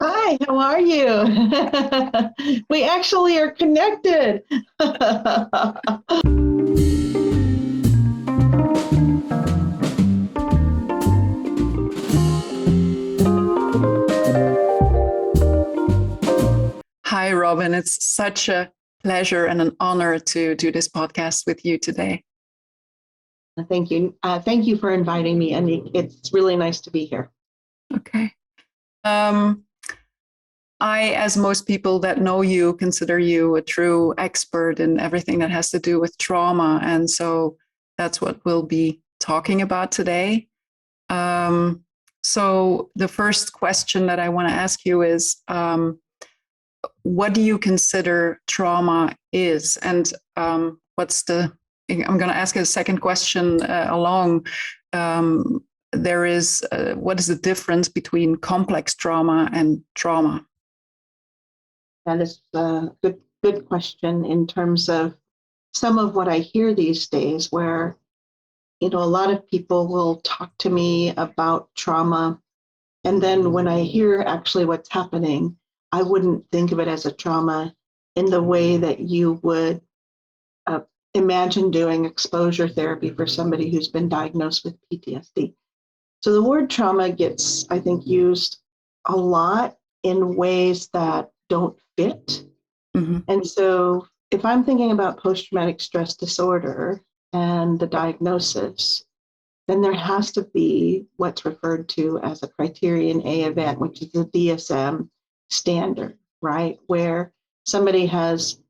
Hi, how are you? We actually are connected. Hi, Robyn. It's such a pleasure and an honor to do this podcast with you today. Thank you. Thank you for inviting me, and it's really nice to be here. Okay. I, as most people that know you, consider you a true expert in everything that has to do with trauma. And so that's what we'll be talking about today. So the first question that I want to ask you is, what do you consider trauma is? And I'm going to ask a second question along. There is, what is the difference between complex trauma and trauma? That is a good question in terms of some of what I hear these days, where a lot of people will talk to me about trauma, and then when I hear actually what's happening, I wouldn't think of it as a trauma in the way that you would imagine doing exposure therapy for somebody who's been diagnosed with PTSD. So the word trauma gets, I think, used a lot in ways that don't fit. Mm-hmm. And so if I'm thinking about post-traumatic stress disorder and the diagnosis, then there has to be what's referred to as a criterion A event, which is the DSM standard, right? Where somebody has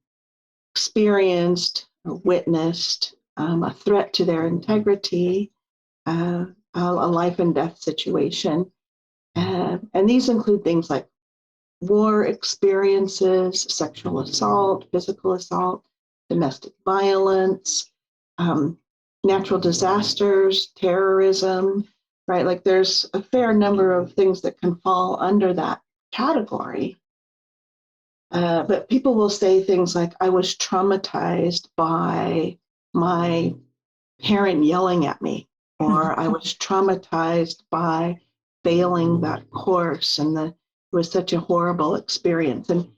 experienced or witnessed a threat to their integrity, a life and death situation. And these include things like war experiences, sexual assault, physical assault, domestic violence, natural disasters, terrorism, right? Like there's a fair number of things that can fall under that category. But people will say things like, I was traumatized by my parent yelling at me, or I was traumatized by failing that course, and it was such a horrible experience. And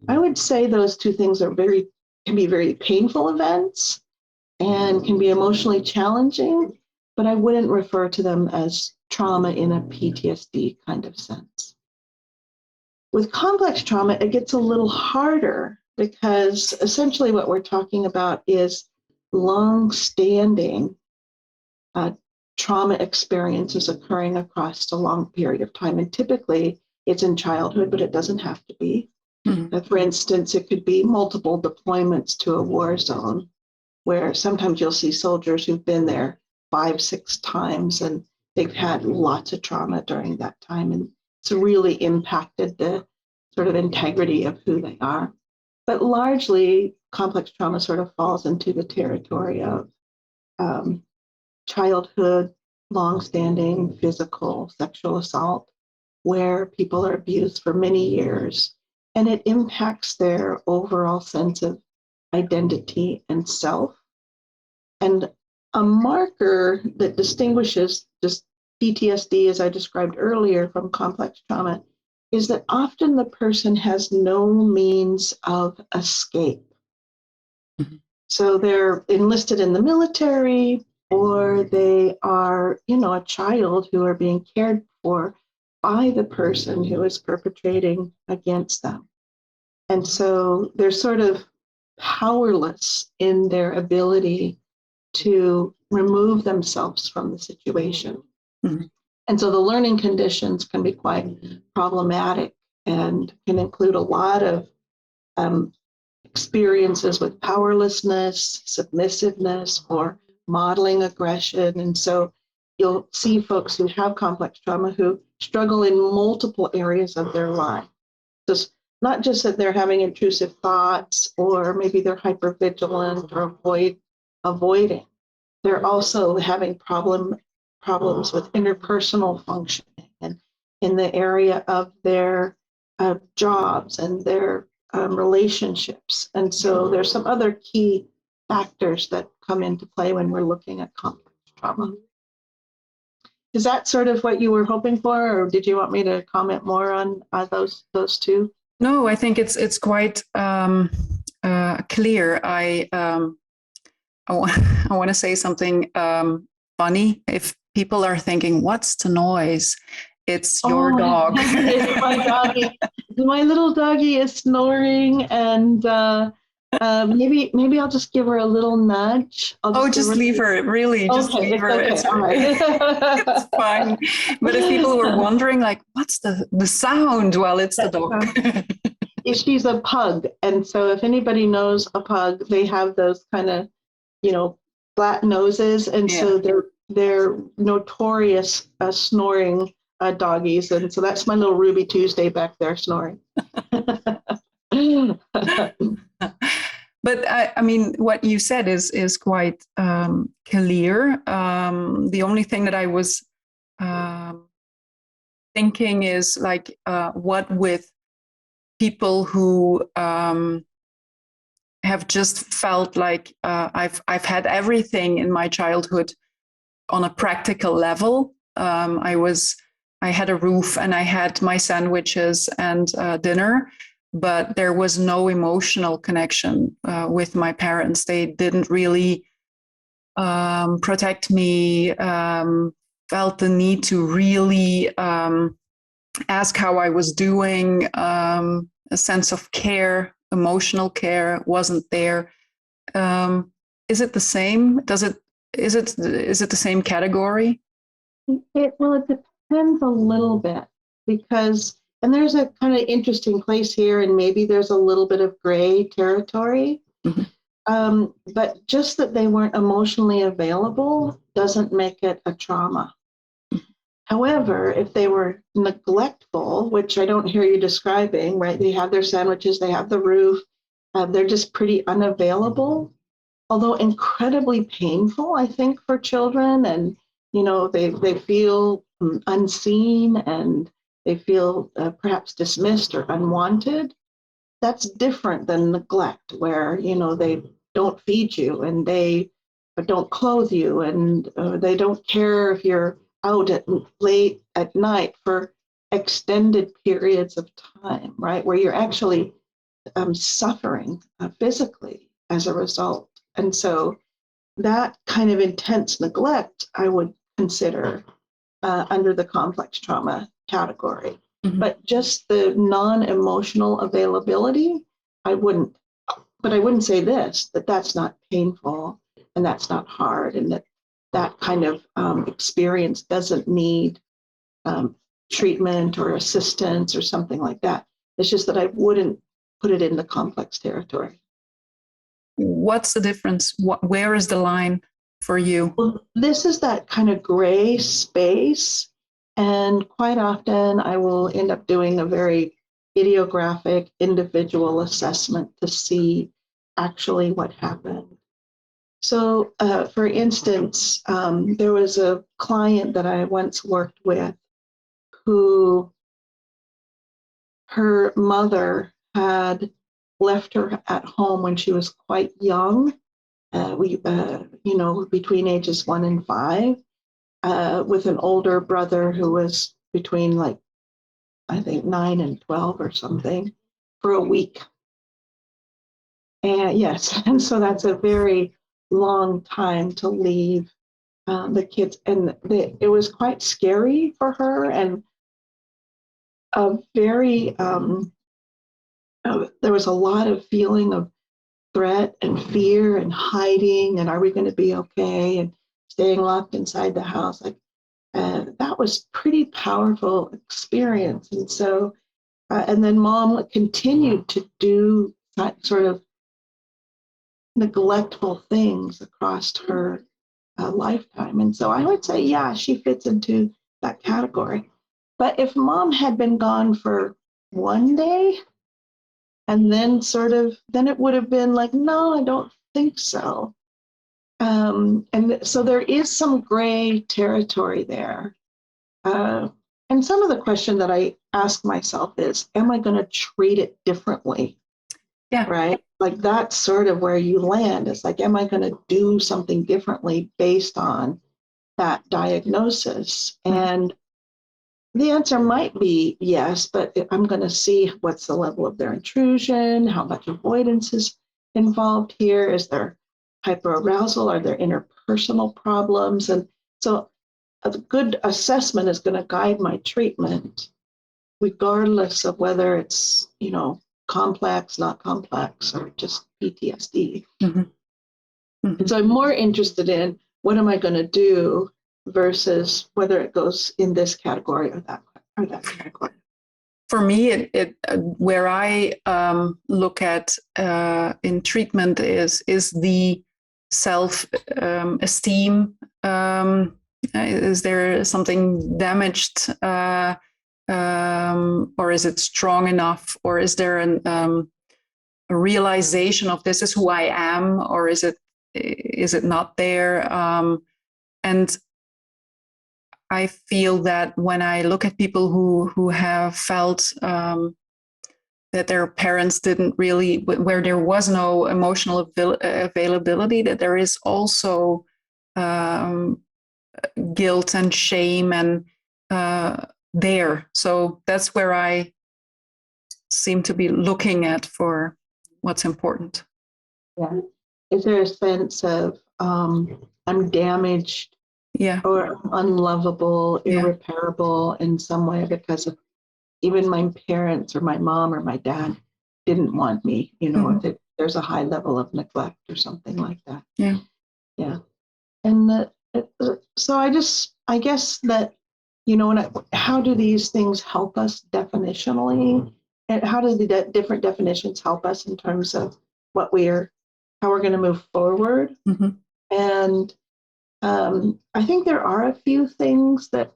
I would say those two things can be very painful events and can be emotionally challenging, but I wouldn't refer to them as trauma in a PTSD kind of sense. With complex trauma, it gets a little harder because essentially what we're talking about is long-standing trauma experiences occurring across a long period of time. And typically it's in childhood, but it doesn't have to be. Mm-hmm. For instance, it could be multiple deployments to a war zone, where sometimes you'll see soldiers who've been there 5, 6 times, and they've had lots of trauma during that time. And it's really impacted the sort of integrity of who they are. But largely, complex trauma sort of falls into the territory of childhood, long-standing physical sexual assault, where people are abused for many years, and it impacts their overall sense of identity and self. And a marker that distinguishes just PTSD, as I described earlier, from complex trauma, is that often the person has no means of escape. Mm-hmm. So they're enlisted in the military, or they are, a child who are being cared for by the person who is perpetrating against them. And so they're sort of powerless in their ability to remove themselves from the situation. Mm-hmm. And so the learning conditions can be quite problematic and can include a lot of experiences with powerlessness, submissiveness, or modeling aggression. And so you'll see folks who have complex trauma who struggle in multiple areas of their life. So it's not just that they're having intrusive thoughts, or maybe they're hypervigilant or avoiding. They're also having problems with interpersonal functioning, and in the area of their jobs and their relationships. And so there's some other key factors that come into play when we're looking at complex trauma. Is that sort of what you were hoping for, or did you want me to comment more on those two? No, I think it's quite clear. I want to say something funny. If people are thinking, "What's the noise?" It's your dog. It's my doggy. My little doggy is snoring, and maybe I'll just give her a little nudge. Just leave her. Really, just Okay, leave her. okay, all right. It's fine. But if people were wondering, like, what's the sound? Well, it's the dog. She's a pug, and so if anybody knows a pug, they have those kind of, flat noses, and so they're notorious snoring doggies, and so that's my little Ruby Tuesday back there snoring. But I mean, what you said is quite clear. The only thing that I was thinking is like, what with people who have just felt like I've had everything in my childhood on a practical level. I had a roof and I had my sandwiches and dinner, but there was no emotional connection with my parents. They didn't really protect me, felt the need to really ask how I was doing. A sense of care, emotional care wasn't there. Is it the same? Is it the same category? It depends a little bit, because, and there's a kind of interesting place here, and maybe there's a little bit of gray territory. Mm-hmm. But just that they weren't emotionally available doesn't make it a trauma. However, if they were neglectful, which I don't hear you describing, right? They have their sandwiches, they have the roof, they're just pretty unavailable, although incredibly painful, I think, for children. And, they feel unseen, and they feel perhaps dismissed or unwanted. That's different than neglect, where, they don't feed you, and they don't clothe you, and they don't care if you're out late at night for extended periods of time, right? Where you're actually suffering physically as a result. And so that kind of intense neglect, I would consider under the complex trauma category. Mm-hmm. But just the non-emotional availability, I wouldn't. But I wouldn't say that's not painful, and that's not hard, and that kind of experience doesn't need treatment or assistance or something like that. It's just that I wouldn't put it in the complex territory. What's the difference? Where is the line for you? Well, this is that kind of gray space, and quite often I will end up doing a very idiographic individual assessment to see actually what happened. So, for instance, there was a client that I once worked with who, her mother had left her at home when she was quite young, between ages 1 and 5, with an older brother who was between, like, I think 9 and 12 or something, for a week. And yes, and so that's a very long time to leave the kids, and it was quite scary for her, and a very there was a lot of feeling of threat and fear and hiding, and are we going to be okay, and staying locked inside the house. Like, that was pretty powerful experience. And so and then mom continued to do that sort of neglectful things across her lifetime. And so I would say, yeah, she fits into that category. But if mom had been gone for one day, and then then it would have been like, no, I don't think so. And so there is some gray territory there. And some of the question that I ask myself is, am I going to treat it differently? Yeah. Right? Like, that's sort of where you land. It's like, am I going to do something differently based on that diagnosis? And the answer might be yes, but I'm going to see what's the level of their intrusion, how much avoidance is involved here, is there hyperarousal, are there interpersonal problems? And so a good assessment is going to guide my treatment, regardless of whether it's, complex, not complex, or just PTSD. And so I'm more interested in what am I going to do versus whether it goes in this category or that category. For me, it where I look at in treatment is the self esteem. Is there something damaged, or is it strong enough, or is there a realization of this is who I am, or is it not there? And I feel that when I look at people who have felt that their parents didn't really, where there was no emotional availability, that there is also guilt and shame and there. So that's where I seem to be looking at for what's important. Yeah. Is there a sense of I'm damaged? Yeah. Or unlovable, irreparable in some way because of even my parents or my mom or my dad didn't want me, if there's a high level of neglect or something like that. Yeah. Yeah. And so I guess that, how do these things help us definitionally? And how do the different definitions help us in terms of how we're going to move forward? And I think there are a few things that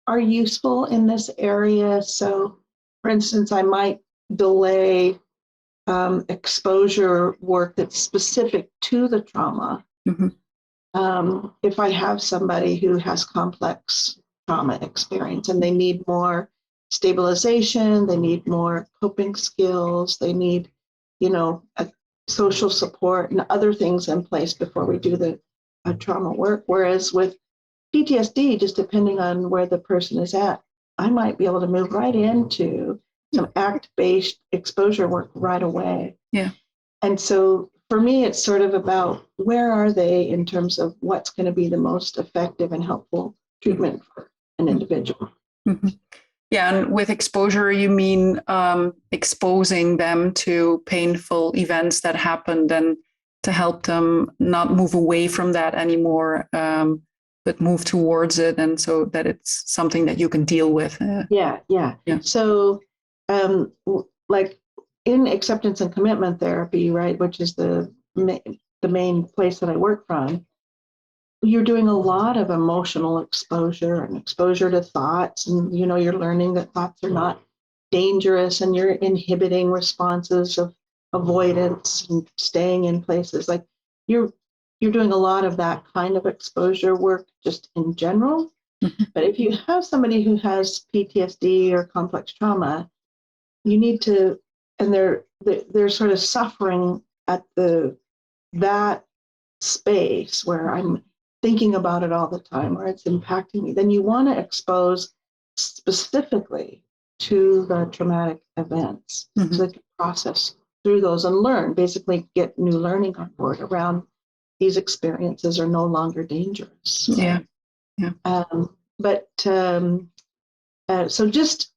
are useful in this area. So, for instance, I might delay exposure work that's specific to the trauma. If I have somebody who has complex trauma experience and they need more stabilization, they need more coping skills, they need, social support and other things in place before we do the trauma work. Whereas with PTSD, just depending on where the person is at, I might be able to move right into some ACT-based exposure work right away. Yeah. And so for me, it's sort of about where are they in terms of what's going to be the most effective and helpful treatment for an individual. Yeah, and with exposure, you mean exposing them to painful events that happened and to help them not move away from that anymore, but move towards it, and so that it's something that you can deal with. Yeah. So, like in acceptance and commitment therapy, right, which is the main place that I work from, you're doing a lot of emotional exposure and exposure to thoughts, and you're learning that thoughts are not dangerous, and you're inhibiting responses of avoidance and staying in places. Like you're doing a lot of that kind of exposure work just in general. But if you have somebody who has PTSD or complex trauma, you need to, and they're sort of suffering at that space where I'm thinking about it all the time, or it's impacting me, then you want to expose specifically to the traumatic events so they can process through those and learn, basically get new learning on board around these experiences are no longer dangerous. Yeah. So just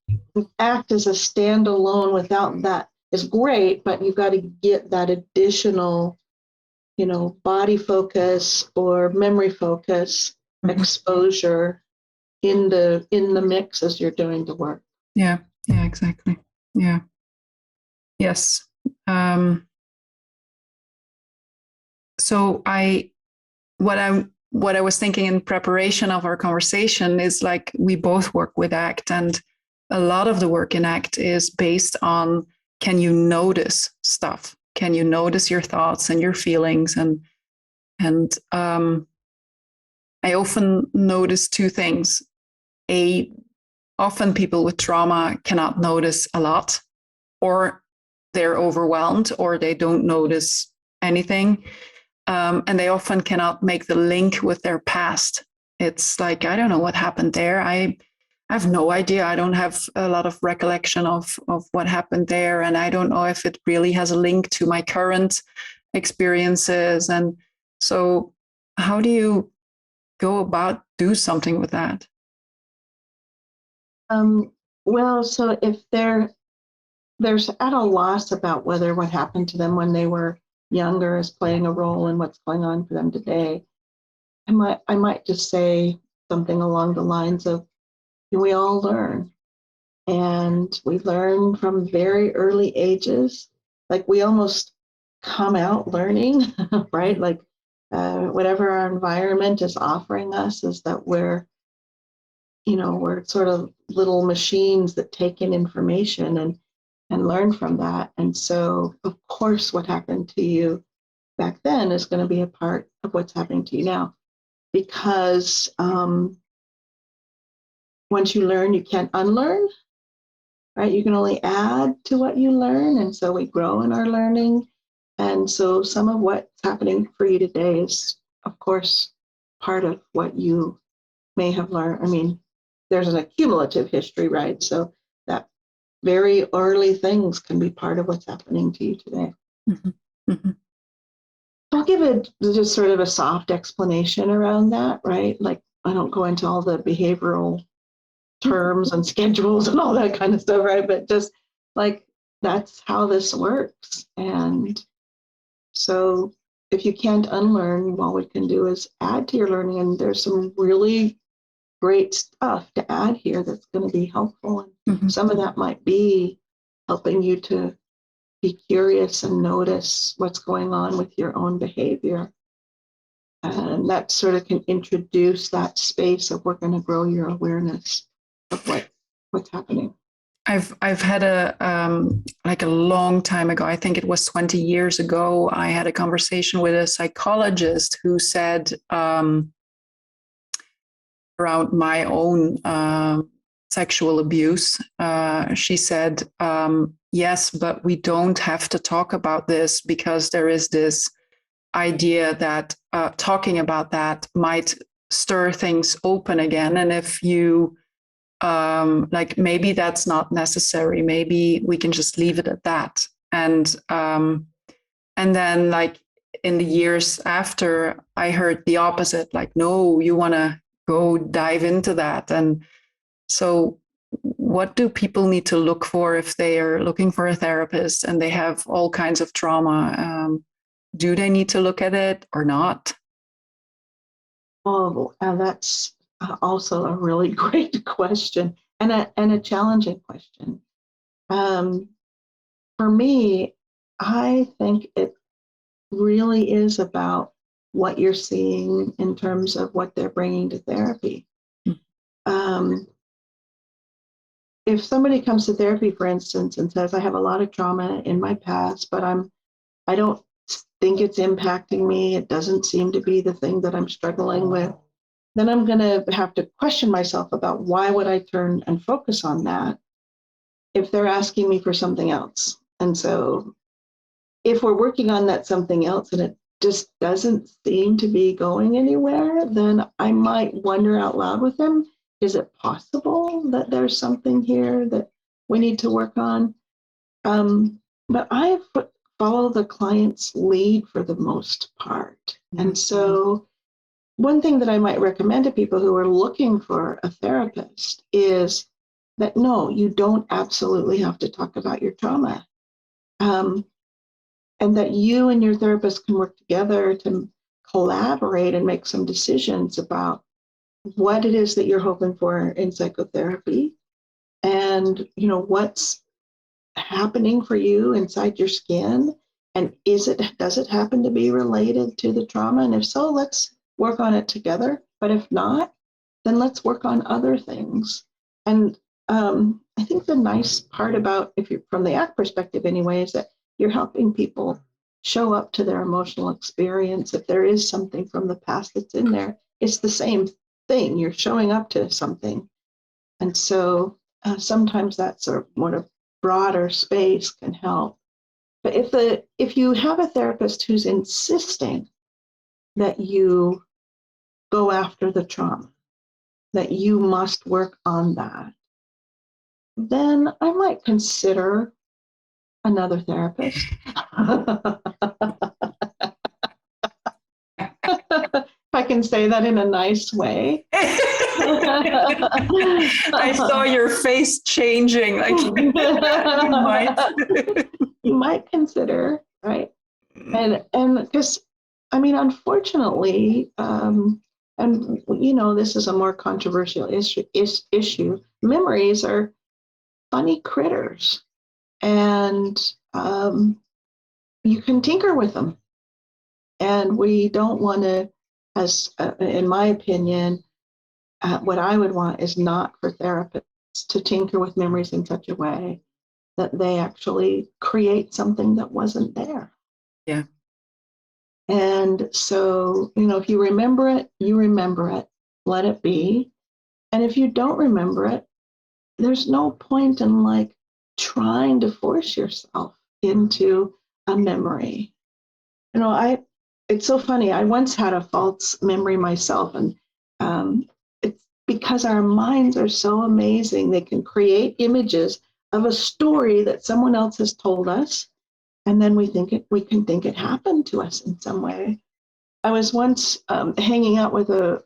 ACT as a standalone without that is great, but you've got to get that additional body focus or memory focus exposure in the mix as you're doing the work. Yeah, exactly. Yeah. Yes. So what I was thinking in preparation of our conversation is like we both work with ACT, and a lot of the work in ACT is based on, can you notice stuff? Can you notice your thoughts and your feelings? And I often notice two things. Often people with trauma cannot notice a lot, or they're overwhelmed, or they don't notice anything. And they often cannot make the link with their past it's like, I don't know what happened there. I have no idea. I don't have a lot of recollection of what happened there. And I don't know if it really has a link to my current experiences. And so how do you go about do something with that? Well, so if there's at a loss about whether what happened to them when they were younger is playing a role in what's going on for them today, I might just say something along the lines of, we all learn, and we learn from very early ages. Like we almost come out learning, right? Like whatever our environment is offering us is that we're sort of little machines that take in information and learn from that. And so, of course, what happened to you back then is going to be a part of what's happening to you now, because once you learn, you can't unlearn, right? You can only add to what you learn. And so we grow in our learning. And so some of what's happening for you today is, of course, part of what you may have learned. I mean, there's an accumulative history, right? So that very early things can be part of what's happening to you today. Mm-hmm. Mm-hmm. I'll give it just sort of a soft explanation around that, right? Like I don't go into all the behavioral terms and schedules and all that kind of stuff, right? But just like that's how this works. And so if you can't unlearn, all we can do is add to your learning. And there's some really great stuff to add here that's going to be helpful. And Mm-hmm. some of that might be helping you to be curious and notice what's going on with your own behavior. And that sort of can introduce that space of we're going to grow your awareness of what's happening. I've had like a long time ago, I think it was 20 years ago, I had a conversation with a psychologist who said around my own sexual abuse, she said, yes, but we don't have to talk about this because there is this idea that talking about that might stir things open again. And if you like maybe that's not necessary, maybe we can just leave it at that. And then like in the years after, I heard the opposite, like, no, you want to go dive into that. And so what do people need to look for if they are looking for a therapist and they have all kinds of trauma? Do they need to look at it or not? Oh, and that's also a really great question and a challenging question. For me, I think it really is about what you're seeing in terms of what they're bringing to therapy. If somebody comes to therapy, for instance, and says, I have a lot of trauma in my past, but I don't think it's impacting me, it doesn't seem to be the thing that I'm struggling with, then I'm going to have to question myself about why would I turn and focus on that if they're asking me for something else. And so if we're working on that something else and it just doesn't seem to be going anywhere, then I might wonder out loud with them, is it possible that there's something here that we need to work on? But I follow the client's lead for the most part. Mm-hmm. And so one thing that I might recommend to people who are looking for a therapist is that no, you don't absolutely have to talk about your trauma. And that you and your therapist can work together to collaborate and make some decisions about what it is that you're hoping for in psychotherapy and what's happening for you inside your skin, and does it happen to be related to the trauma, and if so, let's work on it together. But if not, then let's work on other things. And I think the nice part about, if you're from the ACT perspective anyway, is that you're helping people show up to their emotional experience. If there is something from the past that's in there, it's the same thing. You're showing up to something. And so sometimes that sort of broader space can help. But if you have a therapist who's insisting that you go after the trauma, that you must work on that, then I might consider another therapist. If I can say that in a nice way. I saw your face changing. Like you might. You might consider, right? And because, I mean, unfortunately, and you know, this is a more controversial issue. Memories are funny critters, and you can tinker with them. And we don't want to, as in my opinion, what I would want is not for therapists to tinker with memories in such a way that they actually create something that wasn't there. Yeah. And so, you know, if you remember it, you remember it, let it be. And if you don't remember it, there's no point in like trying to force yourself into a memory. You know, it's so funny. I once had a false memory myself, and it's because our minds are so amazing. They can create images of a story that someone else has told us, and then we can think it happened to us in some way. I was once hanging out with a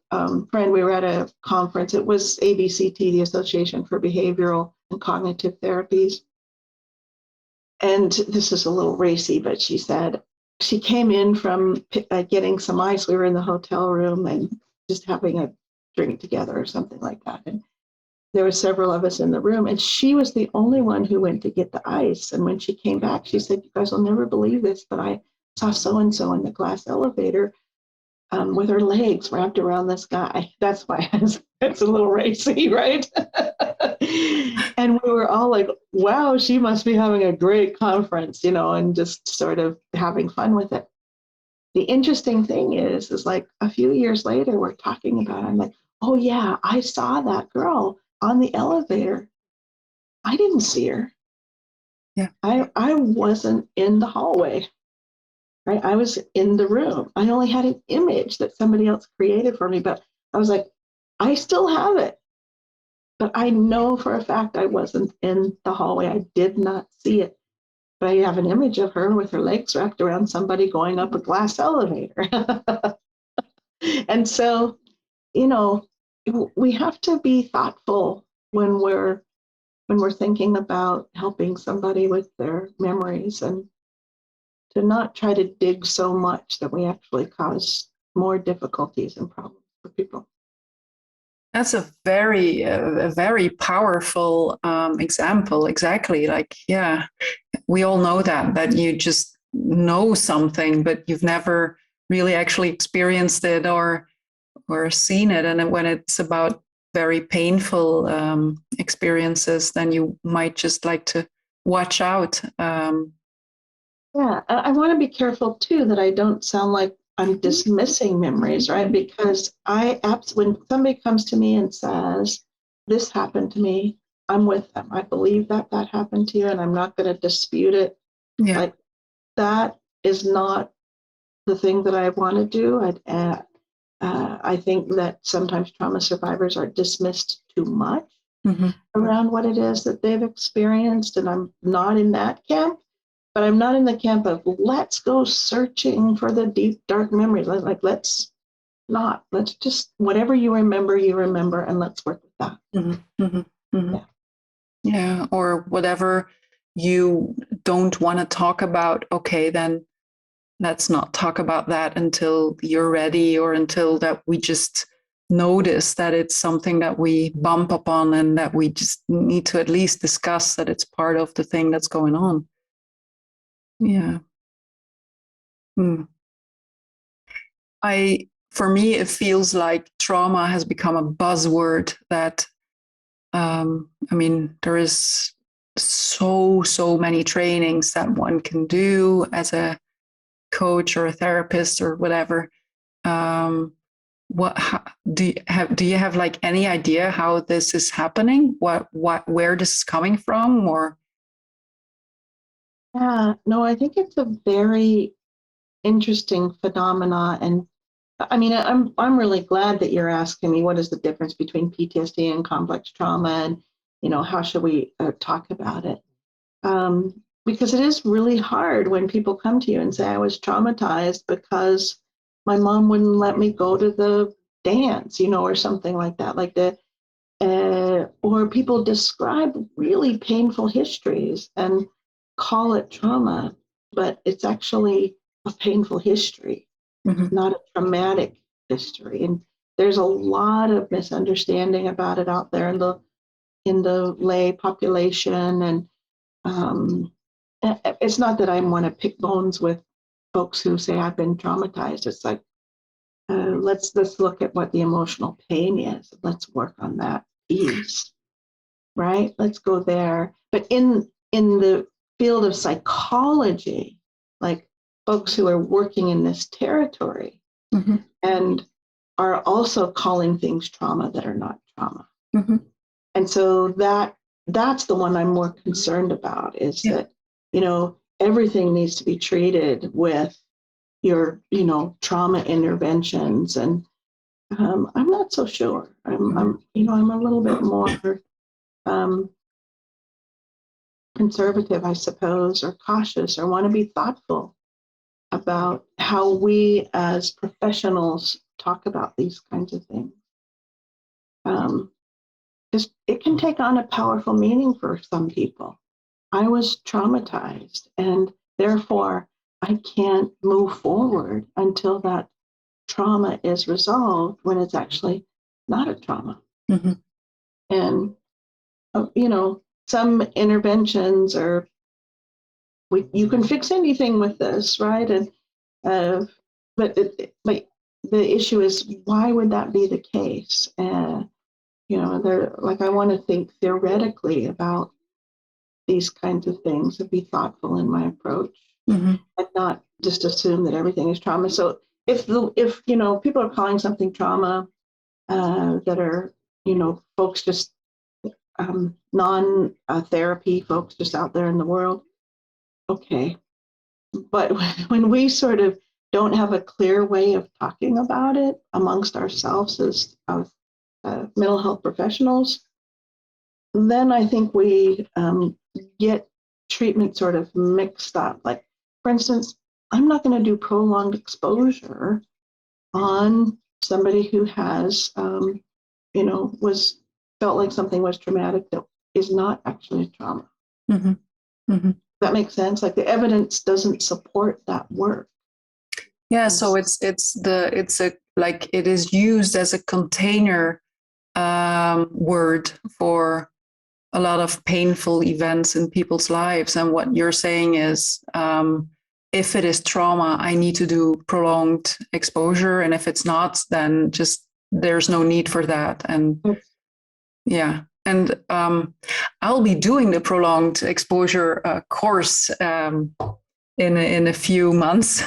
friend. We were at a conference. It was ABCT, the Association for Behavioral and Cognitive Therapies. And this is a little racy, but she said she came in from getting some ice. We were in the hotel room and just having a drink together or something like that. And there were several of us in the room, and she was the only one who went to get the ice. And when she came back, she said, "You guys will never believe this, but I saw so-and-so in the glass elevator with her legs wrapped around this guy." That's why it's a little racy, right? And we were all like, wow, she must be having a great conference, you know, and just sort of having fun with it. The interesting thing is like a few years later, we're talking about it. I'm like, oh yeah, I saw that girl on the elevator. I didn't see her. Yeah. I wasn't in the hallway. Right? I was in the room. I only had an image that somebody else created for me, but I was like, I still have it. But I know for a fact I wasn't in the hallway. I did not see it. But I have an image of her with her legs wrapped around somebody going up a glass elevator. And so, you know, we have to be thoughtful when we're thinking about helping somebody with their memories, and to not try to dig so much that we actually cause more difficulties and problems for people. That's a very powerful example. Exactly. Like, yeah, we all know that you just know something, but you've never really actually experienced it or seen it. And when it's about very painful experiences, then you might just like to watch out. Yeah, I want to be careful too that I don't sound like I'm dismissing memories, right? Because when somebody comes to me and says, "This happened to me," I'm with them. I believe that happened to you, and I'm not going to dispute it. Yeah. Like, that is not the thing that I want to do. I think that sometimes trauma survivors are dismissed too much around what it is that they've experienced, and I'm not in that camp. But I'm not in the camp of let's go searching for the deep, dark memories. Like, let's just, whatever you remember, and let's work with that. Yeah. Yeah. Or whatever you don't want to talk about, okay, then let's not talk about that until you're ready, or until that we just notice that it's something that we bump upon and that we just need to at least discuss that it's part of the thing that's going on. Yeah. For me, it feels like trauma has become a buzzword that, I mean, there is so many trainings that one can do as a coach or a therapist or whatever. Do you have like any idea how this is happening? Where this is coming from, or? Yeah, no, I think it's a very interesting phenomena, and I mean, I'm really glad that you're asking me what is the difference between PTSD and complex trauma, and how should we talk about it? Because it is really hard when people come to you and say, I was traumatized because my mom wouldn't let me go to the dance, or something like that, or people describe really painful histories and call it trauma, but it's actually a painful history, Mm-hmm. not a traumatic history. And there's a lot of misunderstanding about it out there in the lay population. And it's not that I want to pick bones with folks who say I've been traumatized. It's like, let's look at what the emotional pain is. Let's work on that piece, right? Let's go there. But in the field of psychology, like folks who are working in this territory Mm-hmm. and are also calling things trauma that are not trauma. Mm-hmm. And so that's the one I'm more concerned about, is that, everything needs to be treated with your, trauma interventions. And I'm not so sure. I'm a little bit more conservative, I suppose, or cautious, or want to be thoughtful about how we as professionals talk about these kinds of things. Because it can take on a powerful meaning for some people. I was traumatized, and therefore I can't move forward until that trauma is resolved, when it's actually not a trauma. Mm-hmm. And, some interventions are, you can fix anything with this, right? And, but the issue is, why would that be the case? And, I want to think theoretically about these kinds of things and be thoughtful in my approach, Mm-hmm. and not just assume that everything is trauma. So if people are calling something trauma, that are folks just non therapy folks just out there in the world, okay. But when we sort of don't have a clear way of talking about it amongst ourselves as mental health professionals, then I think we get treatment sort of mixed up. Like, for instance, I'm not going to do prolonged exposure on somebody who has, was felt like something was traumatic that is not actually a trauma. Mm-hmm. Mm-hmm. That makes sense. Like, the evidence doesn't support that work. Yeah, so it's a like it is used as a container word for a lot of painful events in people's lives. And what you're saying is, if it is trauma, I need to do prolonged exposure, and if it's not, then just there's no need for that. And yeah, and I'll be doing the prolonged exposure course in a few months.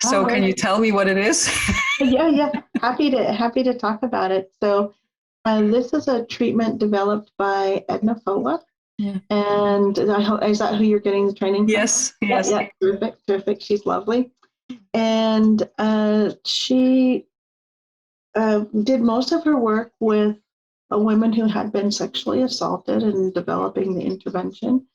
So can you tell me what it is? Yeah. Happy to talk about it. So this is a treatment developed by Edna Foa. Yeah. And is that who you're getting the training from? Yes. Yeah, terrific. She's lovely. And she did most of her work with women who had been sexually assaulted and developing the intervention.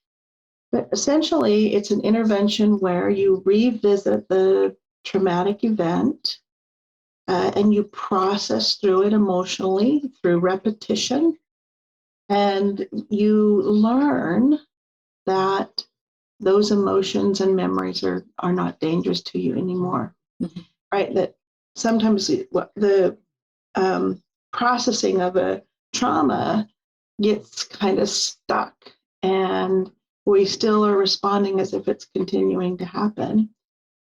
But essentially, it's an intervention where you revisit the traumatic event, and you process through it emotionally through repetition. And you learn that those emotions and memories are not dangerous to you anymore, Mm-hmm. right? That sometimes the processing of a trauma gets kind of stuck, and we still are responding as if it's continuing to happen.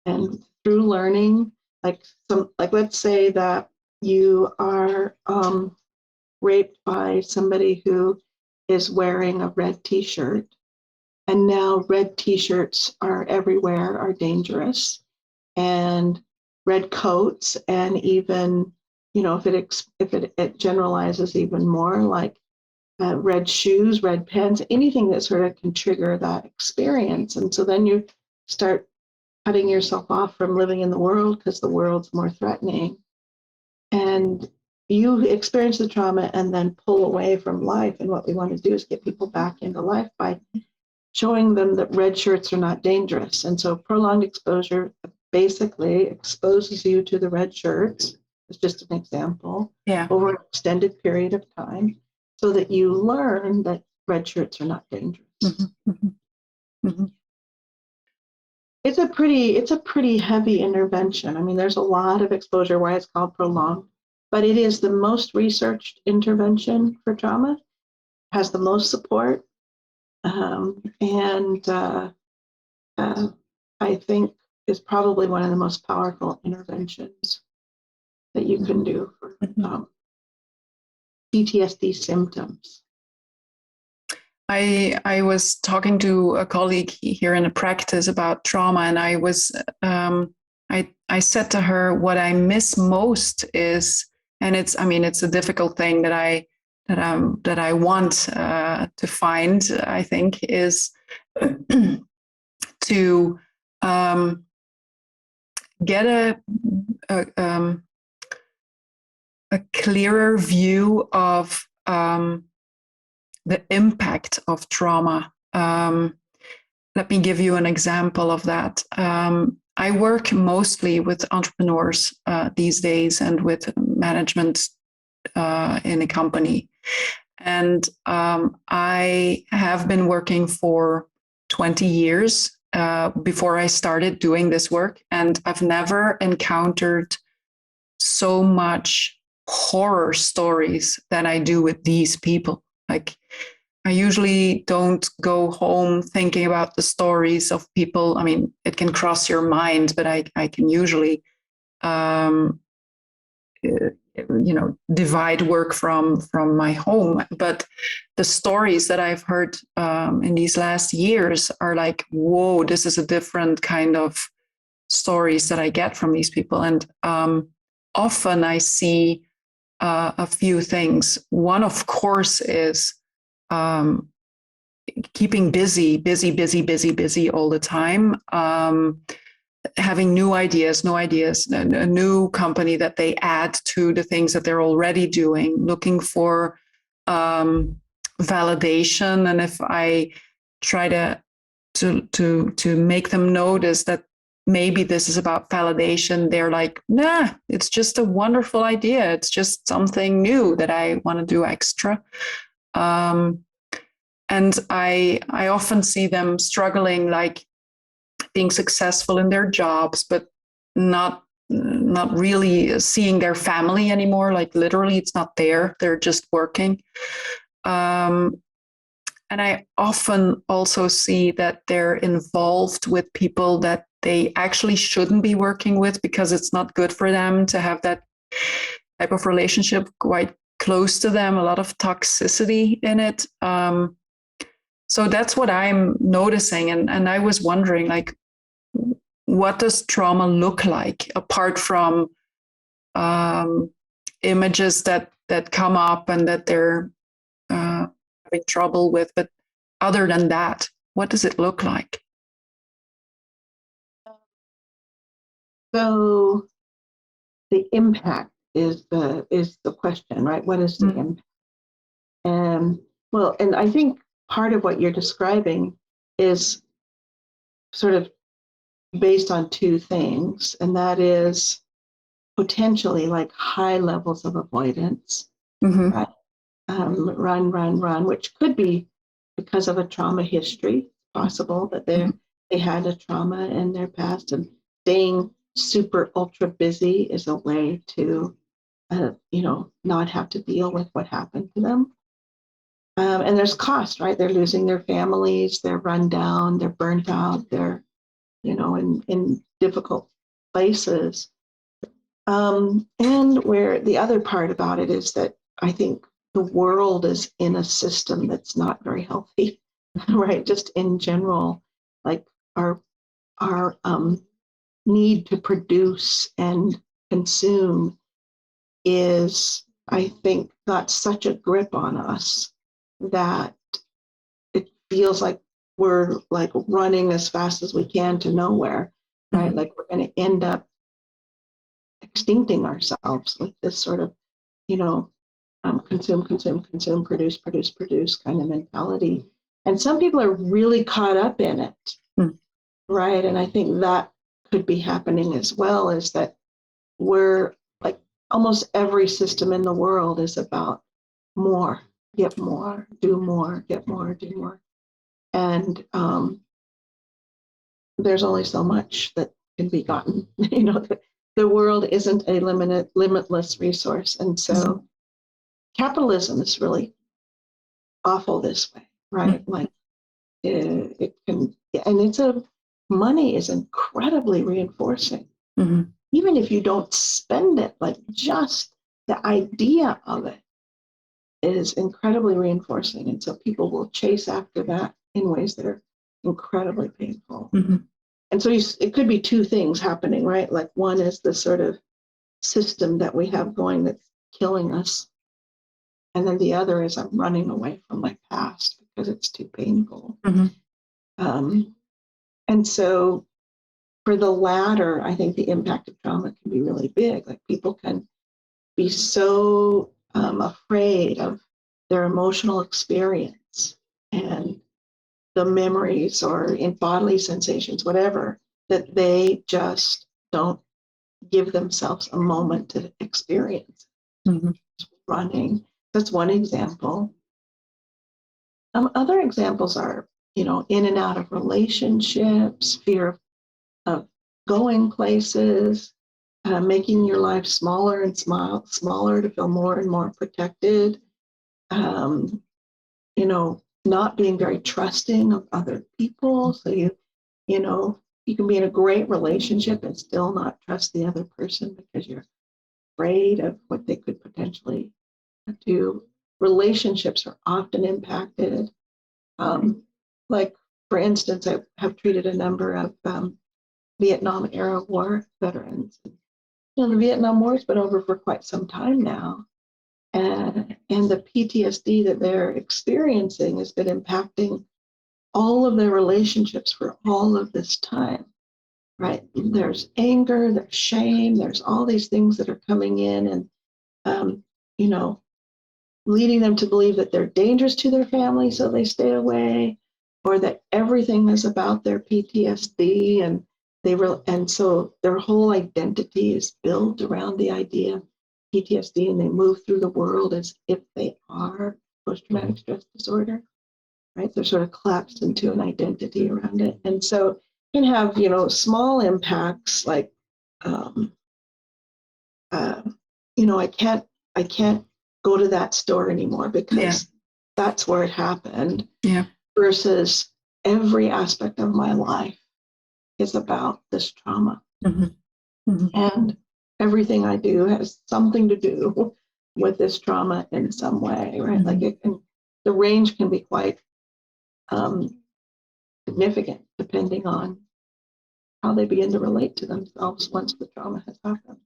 And through learning, like let's say that you are raped by somebody who is wearing a red t-shirt, and now red t-shirts are everywhere, are dangerous, and red coats, and even if it generalizes even more, like red shoes, red pens, anything that sort of can trigger that experience. And so then you start cutting yourself off from living in the world because the world's more threatening. and you experience the trauma and then pull away from life. And what we want to do is get people back into life by showing them that red shirts are not dangerous. And so prolonged exposure basically exposes you to the red shirts. It's just an example. Yeah. Over an extended period of time, so that you learn that red shirts are not dangerous. Mm-hmm. Mm-hmm. Mm-hmm. It's a pretty heavy intervention. I mean, there's a lot of exposure why it's called prolonged, but it is the most researched intervention for trauma, has the most support, and I think is probably one of the most powerful interventions that you can do for PTSD symptoms. I was talking to a colleague here in a practice about trauma, and I was I said to her, what I miss most is, and it's a difficult thing that I want to find, I think, is to get a clearer view of the impact of trauma. Let me give you an example of that. I work mostly with entrepreneurs these days and with management in a company. And I have been working for 20 years before I started doing this work. And I've never encountered so much horror stories than I do with these people. Like, I usually don't go home thinking about the stories of people. I mean, it can cross your mind, but I can usually, divide work from my home. But the stories that I've heard in these last years are like, whoa, this is a different kind of stories that I get from these people. And often I see a few things. One, of course, is keeping busy all the time, having new ideas, a new company that they add to the things that they're already doing, looking for validation. And if I try to make them notice that maybe this is about validation, they're like, nah, it's just a wonderful idea. It's just something new that I want to do extra. And I often see them struggling, like being successful in their jobs, but not really seeing their family anymore. Like literally, it's not there. They're just working. And I often also see that they're involved with people that they actually shouldn't be working with, because it's not good for them to have that type of relationship quite close to them, a lot of toxicity in it. So that's what I'm noticing. And I was wondering, like, what does trauma look like apart from images that come up and that they're having trouble with? But other than that, what does it look like? So the impact is the question, right? What is the impact? Well, and I think part of what you're describing is sort of based on two things, and that is potentially like high levels of avoidance, right? Run, which could be because of a trauma history. Possible that they had a trauma in their past, and staying super ultra busy is a way to not have to deal with what happened to them. And there's cost, right? They're losing their families, they're run down, they're burnt out, they're in difficult places. And where the other part about it is that I think the world is in a system that's not very healthy, right? Just in general, like our need to produce and consume is, I think, got such a grip on us that it feels like we're like running as fast as we can to nowhere, right? Like we're going to end up extincting ourselves with this sort of, you know, consume, consume, consume, produce, produce, produce kind of mentality. And some people are really caught up in it, right? And I think that could be happening as well, is that we're like almost every system in the world is about more, get more, do more, get more, do more. And there's only so much that can be gotten. You know, the world isn't a limitless resource. And so capitalism is really awful this way, right? Like it can, and money is incredibly reinforcing. Even if you don't spend it, like just the idea of it is incredibly reinforcing. And so people will chase after that in ways that are incredibly painful. And so it could be two things happening, right? Like one is the sort of system that we have going that's killing us. And then the other is I'm running away from my past because it's too painful. And so for the latter, I think the impact of trauma can be really big. Like people can be so afraid of their emotional experience and the memories or in bodily sensations, whatever, that they just don't give themselves a moment to experience. Running. That's one example. Other examples are, you know, in and out of relationships, fear of going places, making your life smaller and smaller to feel more and more protected. You know, not being very trusting of other people. So you know, you can be in a great relationship and still not trust the other person because you're afraid of what they could potentially do. Relationships are often impacted. Like, for instance, I have treated a number of Vietnam era war veterans. You know, the Vietnam War has been over for quite some time now. And the PTSD that they're experiencing has been impacting all of their relationships for all of this time, right? There's anger, there's shame, there's all these things that are coming in and, you know, leading them to believe that they're dangerous to their family, so they stay away, or that everything is about their PTSD, and and so their whole identity is built around the idea of PTSD, and they move through the world as if they are post-traumatic stress disorder, right? They're sort of collapsed into an identity around it, and so it can have, you know, small impacts like, you know, I can't go to that store anymore because that's where it happened. Versus every aspect of my life is about this trauma. And everything I do has something to do with this trauma in some way, right? Like the range can be quite significant depending on how they begin to relate to themselves once the trauma has happened.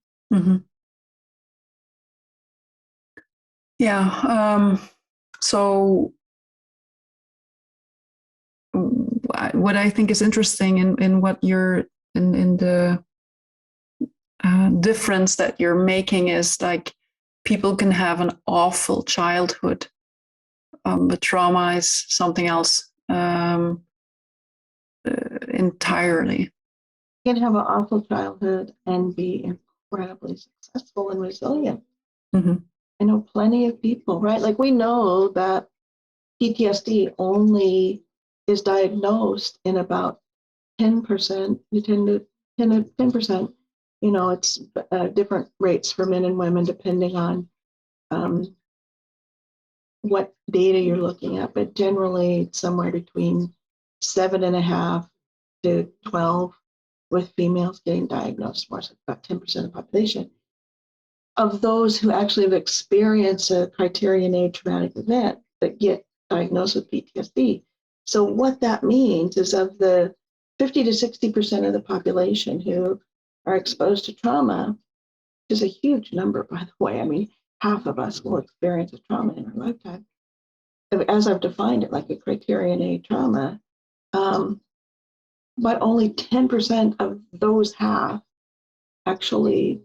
So what I think is interesting in what you're in the difference that you're making is like people can have an awful childhood, but trauma is something else entirely. You can have an awful childhood and be incredibly successful and resilient. I know plenty of people, right? Like we know that PTSD only is diagnosed in about 10%, 10%. You know, it's different rates for men and women depending on what data you're looking at, but generally it's somewhere between 7.5 to 12, with females getting diagnosed more, so about 10% of the population. Of those who actually have experienced a criterion A traumatic event that get diagnosed with PTSD. So what that means is of the 50 to 60% of the population who are exposed to trauma, which is a huge number, by the way. I mean, half of us will experience a trauma in our lifetime, as I've defined it, like a criterion A trauma. But only 10% of those half actually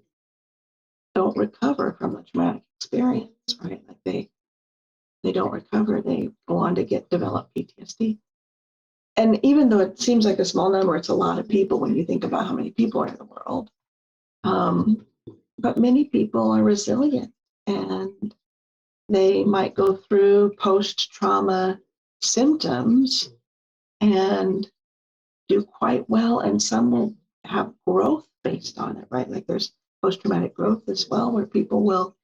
don't recover from the traumatic experience, right? Like they don't recover. They go on to develop PTSD. And even though it seems like a small number, it's a lot of people when you think about how many people are in the world. But many people are resilient, and they might go through post-trauma symptoms and do quite well, and some will have growth based on it, right? Like there's post-traumatic growth as well, where people will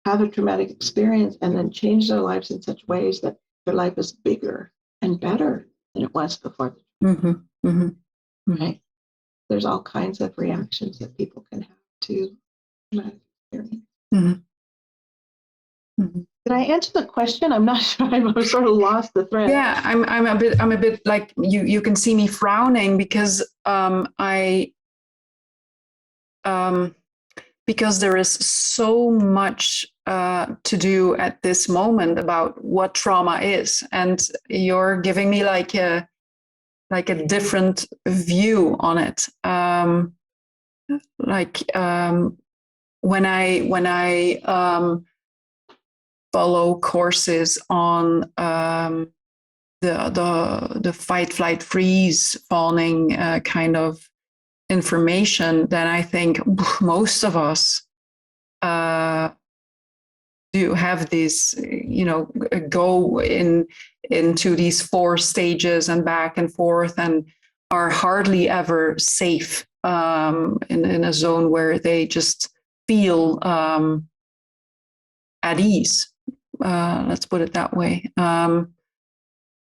have a traumatic experience and then change their lives in such ways that their life is bigger and better than it was before. Mm-hmm. Mm-hmm. Right? There's all kinds of reactions that people can have to traumatic experience. Mm-hmm. Mm-hmm. Did I answer the question? I'm not sure. I've sort of lost the thread. Yeah, I'm a bit like you can see me frowning because because there is so much to do at this moment about what trauma is, and you're giving me like a different view on it. When I follow courses on the fight, flight, freeze, fawning kind of information, then I think most of us do have this, go into these 4 stages and back and forth, and are hardly ever safe in a zone where they just feel at ease. Let's put it that way.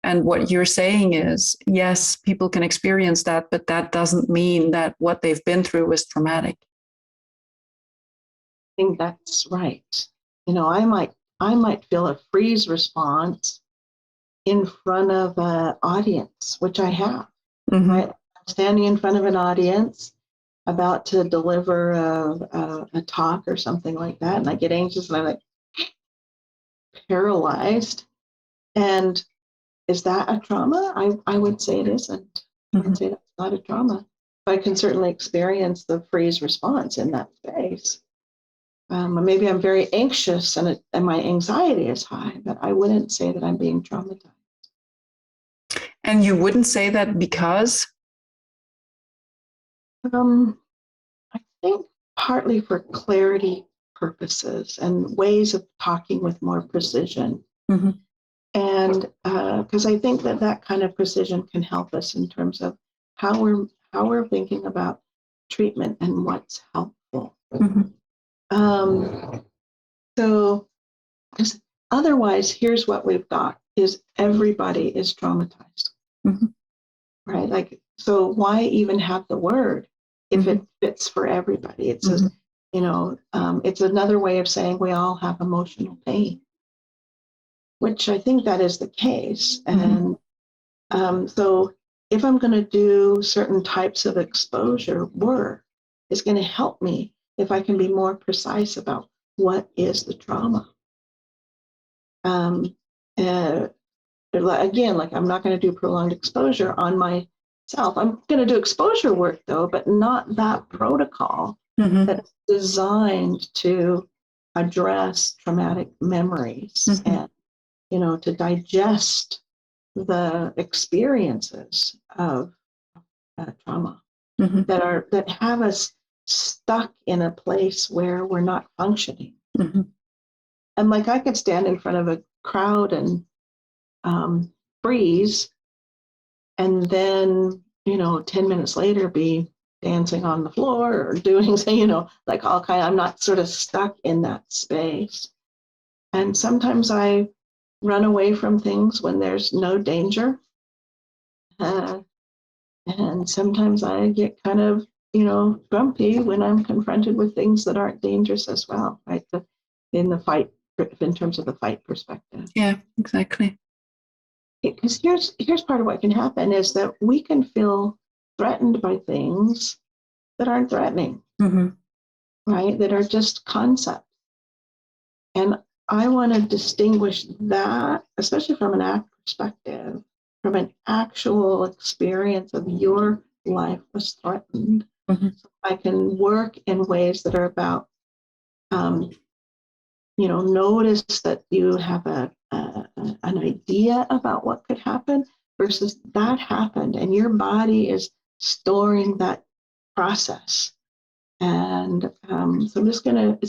And what you're saying is, yes, people can experience that, but that doesn't mean that what they've been through is traumatic. I think that's right. I might feel a freeze response in front of an audience, which I have. Mm-hmm. Right? I'm standing in front of an audience about to deliver a talk or something like that, and I get anxious and I'm like paralyzed. And is that a trauma? I would say it isn't. I would say that's not a trauma. But I can certainly experience the freeze response in that space. Maybe I'm very anxious and my anxiety is high, but I wouldn't say that I'm being traumatized. And you wouldn't say that because? I think partly for clarity purposes and ways of talking with more precision. Mm-hmm. And because I think that kind of precision can help us in terms of how we're thinking about treatment and what's helpful. Mm-hmm. So, because otherwise, here's what we've got: is everybody is traumatized, mm-hmm. right? Like, so why even have the word if mm-hmm. it fits for everybody? It's mm-hmm. It's another way of saying we all have emotional pain, which I think that is the case. Mm-hmm. And so if I'm going to do certain types of exposure work, it's going to help me if I can be more precise about what is the trauma. Again, like I'm not going to do prolonged exposure on myself. I'm going to do exposure work though, but not that protocol mm-hmm. that's designed to address traumatic memories mm-hmm. and to digest the experiences of trauma mm-hmm. that have us stuck in a place where we're not functioning. Mm-hmm. And like I could stand in front of a crowd and freeze, and then 10 minutes later be dancing on the floor or doing like all kind. I'm not sort of stuck in that space. And sometimes I run away from things when there's no danger. And sometimes I get kind of, grumpy when I'm confronted with things that aren't dangerous as well, right? In terms of the fight perspective. Yeah, exactly. Because here's part of what can happen is that we can feel threatened by things that aren't threatening, mm-hmm. right? That are just concepts. And I want to distinguish that, especially from an ACT perspective, from an actual experience of your life was threatened. Mm-hmm. So I can work in ways that are about notice that you have an idea about what could happen versus that happened, and your body is storing that process. And so it's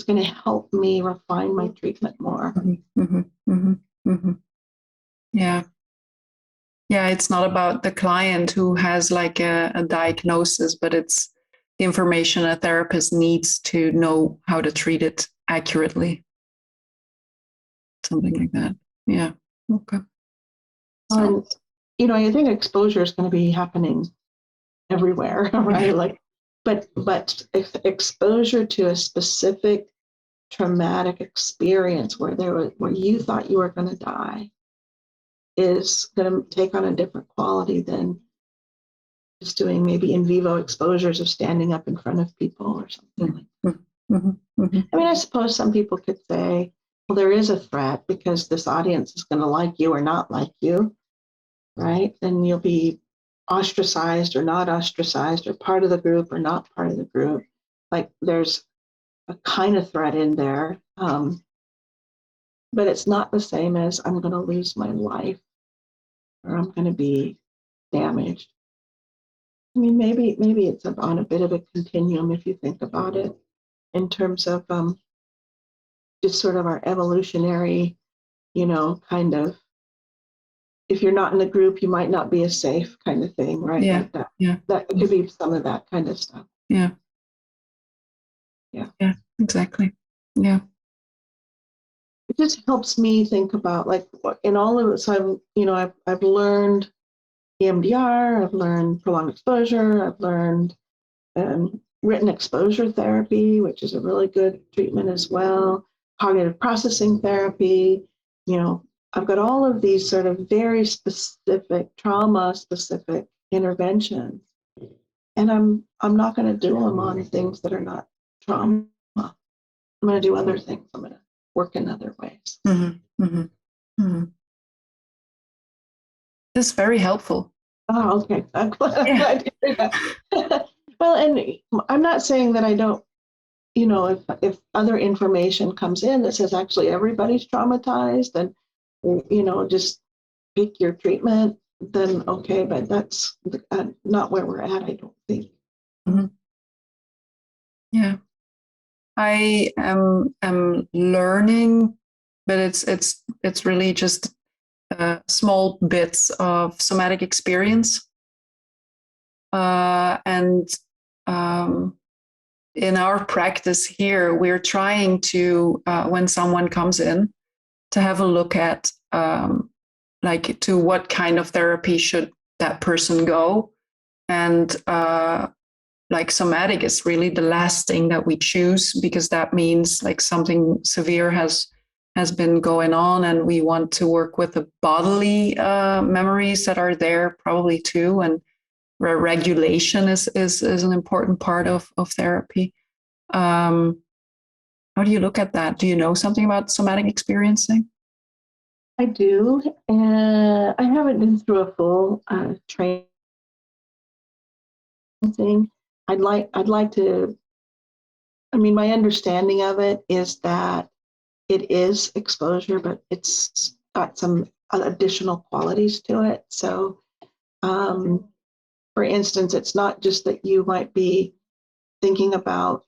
gonna help me refine my treatment more. Yeah. Yeah, it's not about the client who has like a diagnosis, but it's the information a therapist needs to know how to treat it accurately. Something like that. Yeah. Okay. And I think exposure is going to be happening everywhere, right? Like, but exposure to a specific traumatic experience where you thought you were going to die is going to take on a different quality than just doing maybe in vivo exposures of standing up in front of people or something like that. I mean, I suppose some people could say, well, there is a threat because this audience is going to like you or not like you, right? And you'll be ostracized or not ostracized, or part of the group or not part of the group. Like there's a kind of threat in there. But it's not the same as I'm going to lose my life or I'm going to be damaged. I mean, maybe it's on a bit of a continuum if you think about it in terms of just sort of our evolutionary, kind of, if you're not in the group, you might not be as safe kind of thing, right? Yeah. Like that. Yeah. That could be some of that kind of stuff. Yeah. Yeah. Yeah, exactly. Yeah. It just helps me think about like in all of this, I've learned EMDR, I've learned prolonged exposure, I've learned written exposure therapy, which is a really good treatment as well, cognitive processing therapy. I've got all of these sort of very specific, trauma-specific interventions, and I'm not going to do them on things that are not trauma. I'm going to do other things. I'm going to work in other ways. This is very helpful. Oh, okay. I'm glad to hear that. Well, and I'm not saying that I don't, if other information comes in that says actually everybody's traumatized and, just pick your treatment, then okay, but that's not where we're at, I don't think. Yeah. I am learning, but it's really just small bits of somatic experience, and in our practice here, we're trying to when someone comes in to have a look at like to what kind of therapy should that person go, and like somatic is really the last thing that we choose because that means like something severe has been going on, and we want to work with the bodily memories that are there probably too, and regulation is an important part of therapy. How do you look at that? Do you know something about somatic experiencing? I do, and I haven't been through a full training thing. I'd like to. I mean, my understanding of it is that it is exposure, but it's got some additional qualities to it. So, for instance, it's not just that you might be thinking about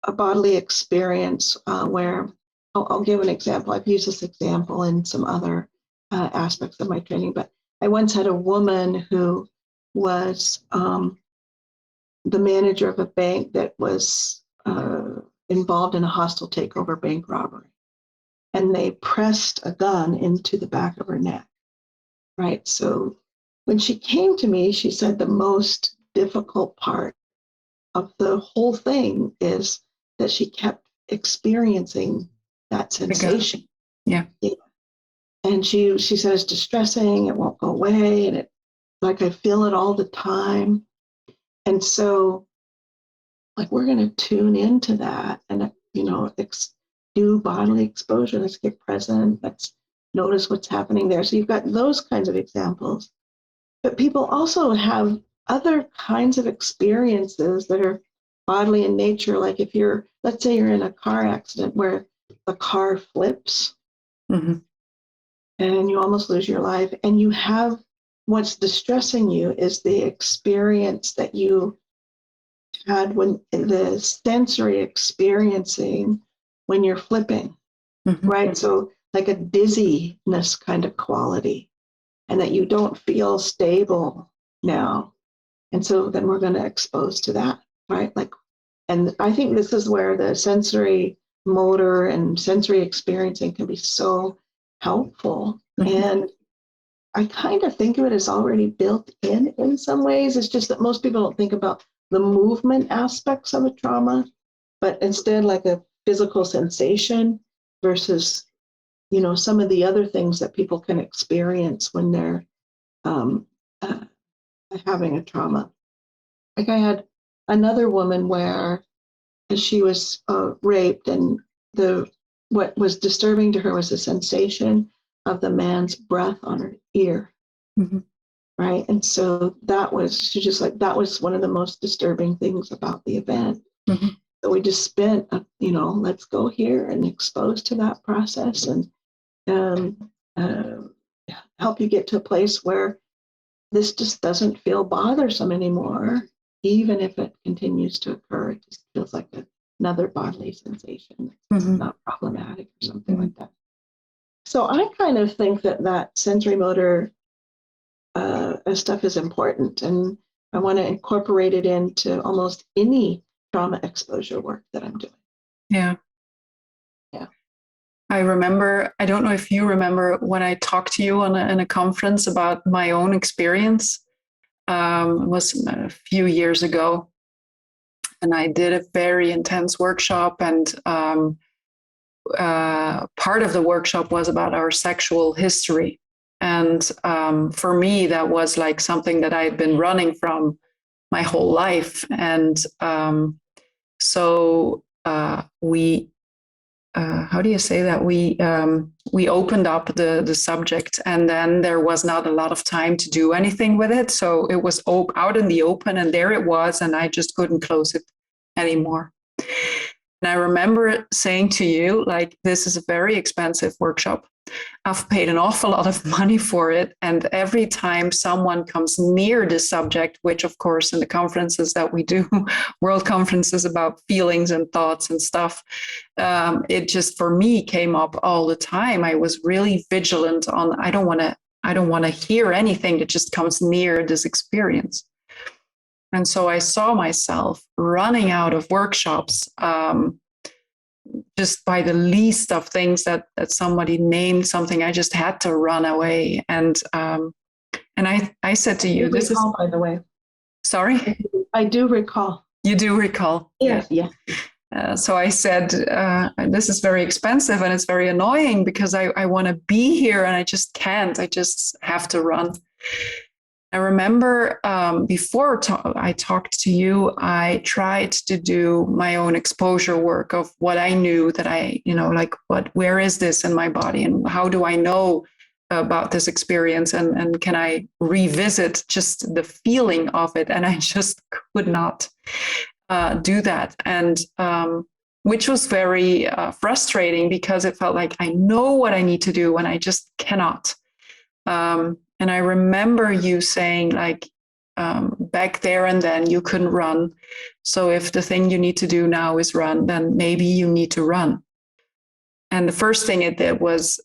a bodily experience where I'll give an example. I've used this example in some other aspects of my training, but I once had a woman who was the manager of a bank that was involved in a hostile takeover bank robbery. And they pressed a gun into the back of her neck, right? So when she came to me, she said the most difficult part of the whole thing is that she kept experiencing that sensation. Yeah. And she said it's distressing, it won't go away, and it like I feel it all the time. And so like we're going to tune into that and do bodily exposure. Let's get present. Let's notice what's happening there. So you've got those kinds of examples. But people also have other kinds of experiences that are bodily in nature. Like if let's say you're in a car accident where the car flips Mm-hmm. and you almost lose your life, and you have what's distressing you is the experience that you had when the sensory experiencing when you're flipping, Mm-hmm. right? So like a dizziness kind of quality, and that you don't feel stable now. And so then we're going to expose to that, right? Like, and I think this is where the sensory motor and sensory experiencing can be so helpful. Mm-hmm. And I kind of think of it as already built in some ways. It's just that most people don't think about the movement aspects of a trauma, but instead like a physical sensation versus, some of the other things that people can experience when they're um, uh, having a trauma. Like I had another woman where she was raped, and what was disturbing to her was the sensation of the man's breath on her ear. Mm-hmm. Right. And so that was one of the most disturbing things about the event. Mm-hmm. So we just spent, let's go here and expose to that process and help you get to a place where this just doesn't feel bothersome anymore, even if it continues to occur. It just feels like another bodily sensation. It's Mm-hmm. not problematic or something like that. So I kind of think that sensory motor stuff is important, and I want to incorporate it into almost any trauma exposure work that I'm doing. Yeah. Yeah. I remember, I don't know if you remember when I talked to you in a conference about my own experience. It was a few years ago. And I did a very intense workshop. And part of the workshop was about our sexual history. And for me, that was like something that I had been running from my whole life. And so we how do you say that, we opened up the subject, and then there was not a lot of time to do anything with it, so it was out in the open, and there it was, and I just couldn't close it anymore. And I remember saying to you, like, this is a very expensive workshop. I've paid an awful lot of money for it. And every time someone comes near this subject, which of course in the conferences that we do, world conferences about feelings and thoughts and stuff, it just for me came up all the time. I was really vigilant on, I don't want to hear anything that just comes near this experience. And so I saw myself running out of workshops just by the least of things that somebody named something. I just had to run away. And I said to you, this recall, is, by the way. Sorry? I do recall. You do recall? Yes, yeah. So I said, this is very expensive and it's very annoying because I want to be here and I just can't. I just have to run. I remember before I talked to you, I tried to do my own exposure work of what I knew that like where is this in my body and how do I know about this experience and can I revisit just the feeling of it? And I just could not do that. And which was very frustrating because it felt like I know what I need to do and I just cannot. And I remember you saying, like, back there and then you couldn't run. So if the thing you need to do now is run, then maybe you need to run. And the first thing it did was,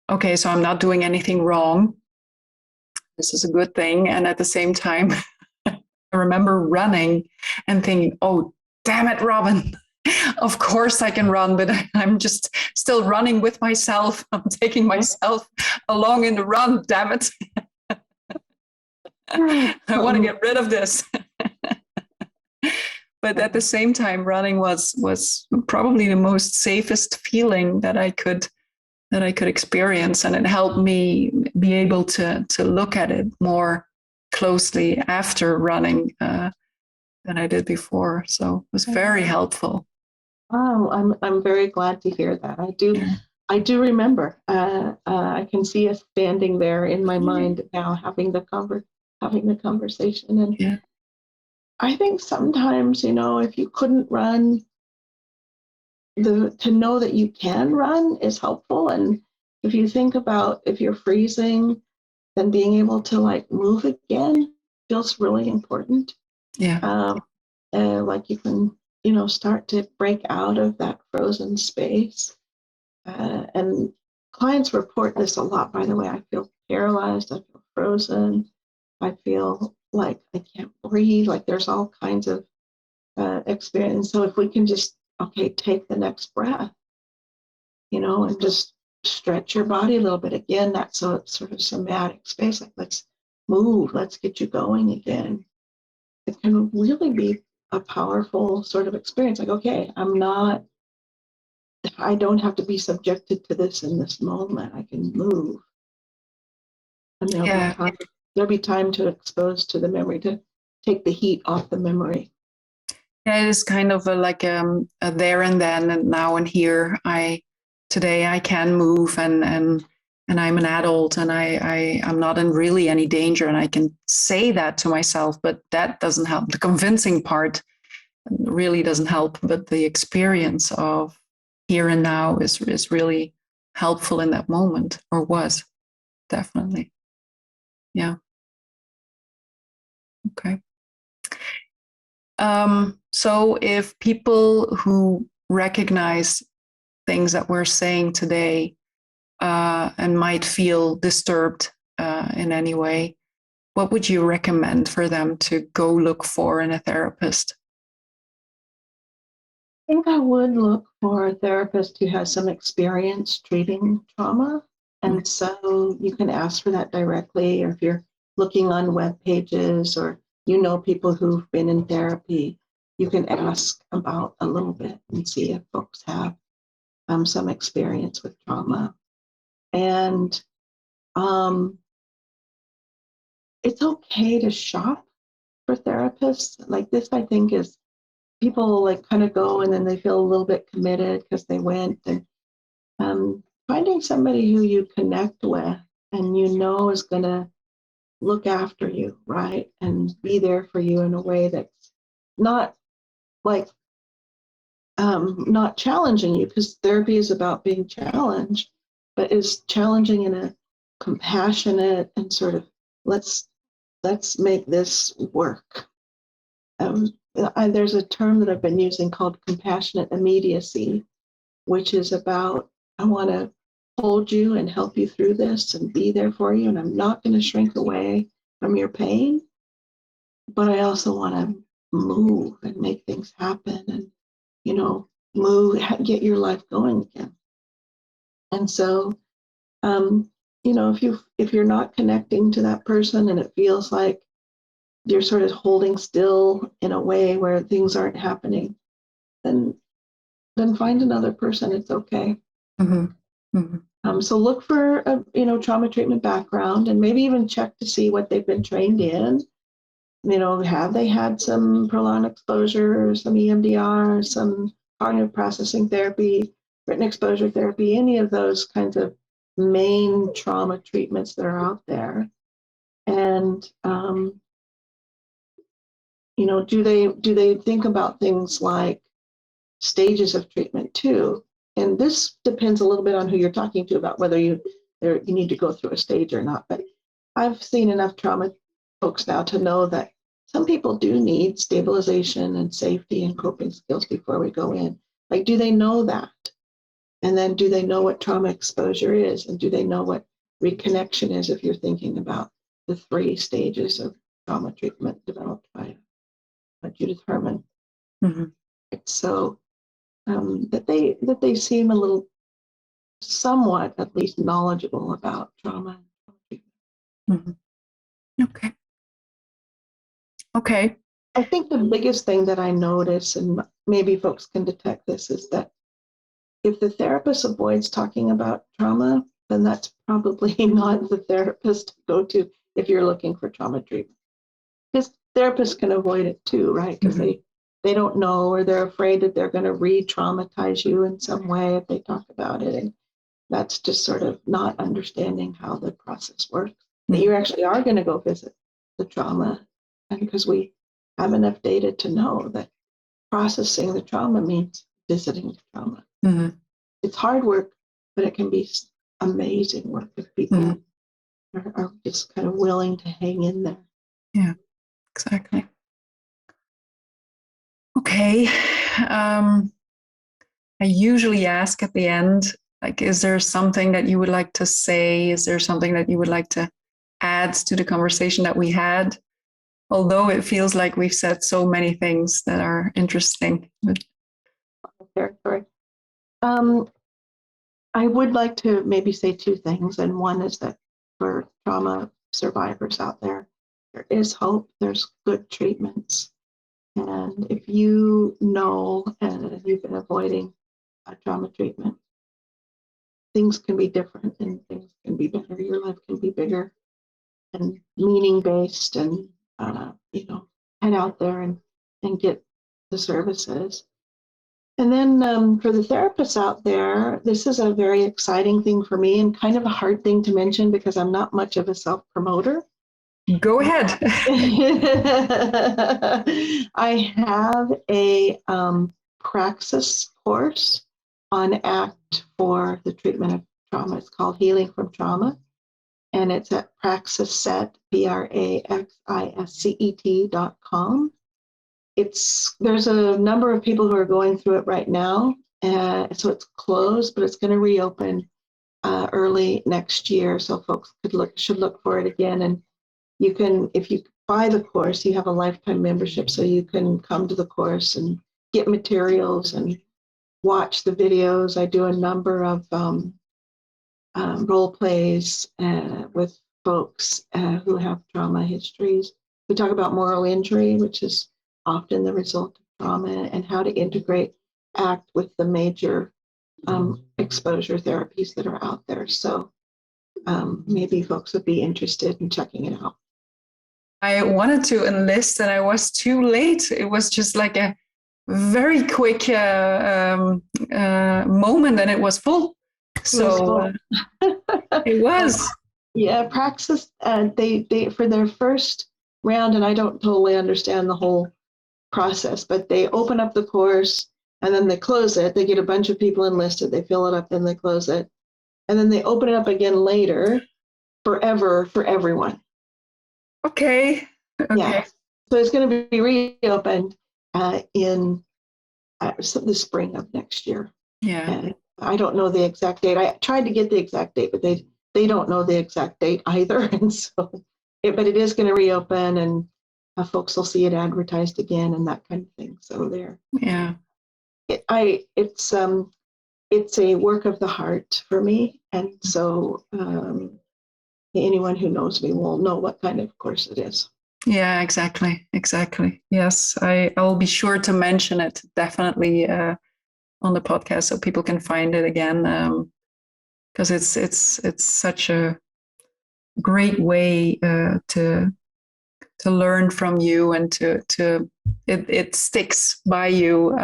okay, so I'm not doing anything wrong. This is a good thing. And at the same time, I remember running and thinking, oh, damn it, Robyn. Of course I can run, but I'm just still running with myself. I'm taking myself along in the run, damn it. I want to get rid of this. But at the same time, running was probably the most safest feeling that I could experience. And it helped me be able to look at it more closely after running than I did before. So it was very helpful. Oh, I'm very glad to hear that. I do remember. I can see us standing there in my mind now, having the conversation, and I think sometimes, if you couldn't run, to know that you can run is helpful. And if you think about if you're freezing, then being able to like move again feels really important. Yeah. Like you can, start to break out of that frozen space. And clients report this a lot, by the way. I feel paralyzed. I feel frozen. I feel like I can't breathe. Like there's all kinds of experience. So if we can just, okay, take the next breath, and just stretch your body a little bit. Again, that's a sort of somatic space. Like let's move. Let's get you going again. It can really be a powerful sort of experience. Like, okay, I don't have to be subjected to this in this moment. I can move. And Yeah. There'll be time to expose to the memory, to take the heat off the memory. Yeah, it is kind of a there and then and now and here. Today I can move and I'm an adult and I'm not in really any danger, and I can say that to myself, but that doesn't help. The convincing part really doesn't help, but the experience of here and now is really helpful in that moment, or was definitely. Yeah. Okay. So if people who recognize things that we're saying today and might feel disturbed in any way, what would you recommend for them to go look for in a therapist? I think I would look for a therapist who has some experience treating trauma. And so you can ask for that directly, or if you're looking on web pages or people who've been in therapy, you can ask about a little bit and see if folks have some experience with trauma. And it's okay to shop for therapists. Like this, I think, is people like kind of go and then they feel a little bit committed because they went. And finding somebody who you connect with and is going to look after you, right? And be there for you in a way that's not like, not challenging you, because therapy is about being challenged, but is challenging in a compassionate and sort of, let's make this work. There's a term that I've been using called compassionate immediacy, which is about, I want to hold you and help you through this and be there for you. And I'm not going to shrink away from your pain, but I also want to move and make things happen and, move, get your life going again. And so, if you're not connecting to that person and it feels like you're sort of holding still in a way where things aren't happening, then find another person. It's okay. Mm-hmm. Mm-hmm. So look for a trauma treatment background, and maybe even check to see what they've been trained in. Have they had some prolonged exposure, some EMDR, some cognitive processing therapy, written exposure therapy, any of those kinds of main trauma treatments that are out there. And do they think about things like stages of treatment too? And this depends a little bit on who you're talking to about whether you need to go through a stage or not. But I've seen enough trauma folks now to know that some people do need stabilization and safety and coping skills before we go in. Like, do they know that? And then do they know what trauma exposure is? And do they know what reconnection is, if you're thinking about the 3 stages of trauma treatment developed by Judith Herman? Mm-hmm. So that they seem a little, somewhat at least, knowledgeable about trauma. Mm-hmm. Okay. Okay. I think the biggest thing that I notice, and maybe folks can detect this, is that if the therapist avoids talking about trauma, then that's probably not the therapist to go to if you're looking for trauma treatment. Because therapists can avoid it too, right? Because they don't know, or they're afraid that they're going to re-traumatize you in some way if they talk about it. And that's just sort of not understanding how the process works. That you actually are going to go visit the trauma, and because we have enough data to know that processing the trauma means visiting the trauma. Mm-hmm. It's hard work, but it can be amazing work if people are just kind of willing to hang in there. Yeah, exactly. Okay. I usually ask at the end, like, is there something that you would like to say? Is there something that you would like to add to the conversation that we had? Although it feels like we've said so many things that are interesting. Territory. I would like to maybe say two things, and one is that for trauma survivors out there, there is hope. There's good treatments, and if you know and you've been avoiding a trauma treatment, things can be different and things can be better. Your life can be bigger and meaning based, and head out there and get the services. And then for the therapists out there, this is a very exciting thing for me and kind of a hard thing to mention because I'm not much of a self-promoter. Go ahead. I have a praxis course on ACT for the treatment of trauma. It's called Healing from Trauma. And it's at praxisset, praxiscet.com. There's a number of people who are going through it right now, so it's closed, but it's going to reopen early next year. So folks should look for it again. And you can, if you buy the course, you have a lifetime membership, so you can come to the course and get materials and watch the videos. I do a number of role plays with folks who have trauma histories. We talk about moral injury, which is often the result of trauma, and how to integrate ACT with the major exposure therapies that are out there. So maybe folks would be interested in checking it out. I wanted to enlist and I was too late. It was just like a very quick moment and it was full. So it was. Yeah, Praxis, they for their first round, and I don't totally understand the whole process, but they open up the course and then they close it. They get a bunch of people enlisted, they fill it up, then they close it. And then they open it up again later, forever, for everyone. Okay. Yeah. So it's going to be reopened in the spring of next year. Yeah. And I don't know the exact date. I tried to get the exact date, but they don't know the exact date either. And so, but it is going to reopen, and folks will see it advertised again and that kind of thing. So there. Yeah. It's a work of the heart for me, and so anyone who knows me will know what kind of course it is. Yeah, exactly. Yes, I'll be sure to mention it definitely on the podcast so people can find it again, because it's such a great way to learn from you, and it sticks by you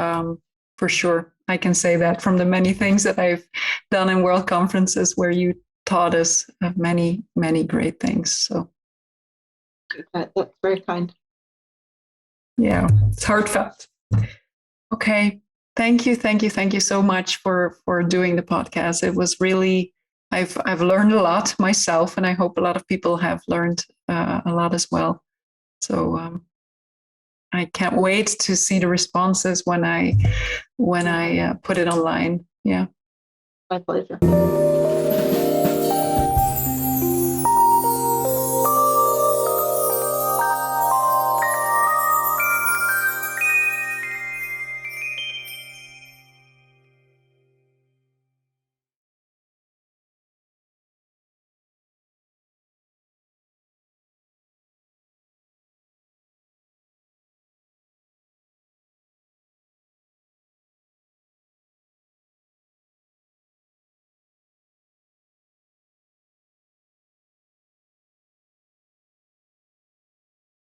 for sure. I can say that from the many things that I've done in world conferences where you taught us many great things. So that's very kind. Yeah, it's heartfelt. Okay. Thank you so much for doing the podcast. It was really, I've learned a lot myself, and I hope a lot of people have learned a lot as well. So I can't wait to see the responses when I put it online. Yeah. My pleasure.